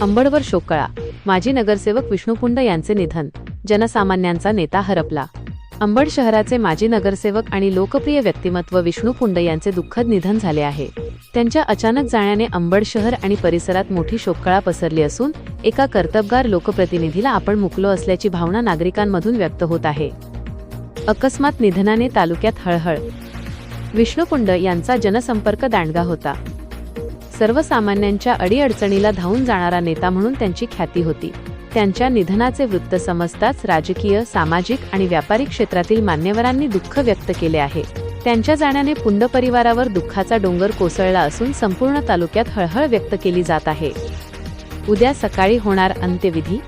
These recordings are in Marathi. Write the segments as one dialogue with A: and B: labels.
A: अंबडवर शोककळा. माजी नगरसेवक विष्णू पुंड यांचे निधन. जनसामान्यांचा नेता हरपला. अंबड शहराचे माजी नगरसेवक आणि लोकप्रिय व्यक्तिमत्व विष्णू पुंड यांचे दुःखद निधन झाले आहे. त्यांच्या अचानक जाण्याने अंबड शहर आणि परिसरात मोठी शोककळा पसरली असून एका कर्तबगार लोकप्रतिनिधीला आपण मुकलो असल्याची भावना नागरिकांमधून व्यक्त होत आहे. अकस्मात निधनाने तालुक्यात हळहळ. विष्णू पुंड यांचा जनसंपर्क दांडगा होता. सर्वसामान्यांच्या अडीअडचणीला धावून जाणारा नेता म्हणून त्यांची ख्याती होती. त्यांच्या निधनाचे वृत्त समजताच राजकीय, सामाजिक आणि व्यापारी क्षेत्रातील मान्यवरांनी दुःख व्यक्त केले आहे. त्यांच्या जाण्याने पुंड परिवारावर दुःखाचा डोंगर कोसळला असून संपूर्ण तालुक्यात हळहळ व्यक्त केली जात आहे. उद्या सकाळी होणार अंत्यविधी.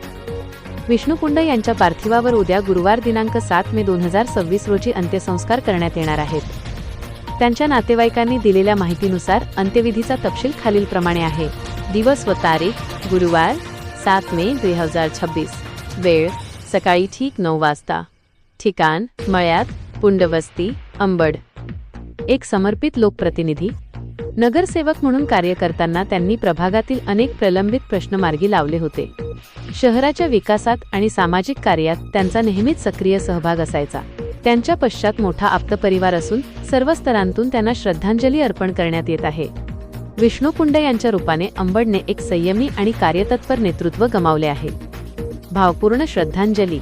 A: विष्णू पुंड यांच्या पार्थिवावर उद्या गुरुवार दिनांक 7 मे 2026 रोजी अंत्यसंस्कार करण्यात येणार आहेत. त्यांच्या नातेवाईकांनी दिलेल्या माहितीनुसार अंत्यविधीचा तपशील खालीलप्रमाणे आहे. दिवस व तारीख गुरुवार 7 मे 2026. वेळ सकाळी ठीक 9 वाजता. ठिकाण मळ्यात, पुंडवस्ती, अंबड. एक समर्पित लोकप्रतिनिधी. नगरसेवक म्हणून कार्य करताना त्यांनी प्रभागातील अनेक प्रलंबित प्रश्न मार्गी लावले होते. शहराच्या विकासात आणि सामाजिक कार्यात त्यांचा नेहमीच सक्रिय सहभाग असायचा. त्यांच्या पश्चात मोठा आप्त परिवार असून सर्व स्तरांतून त्यांना श्रद्धांजली अर्पण करण्यात येत आहे. विष्णू पुंड यांच्या रूपाने अंबडने एक संयमी आणि कार्यतत्पर नेतृत्व गमावले आहे. भावपूर्ण श्रद्धांजली.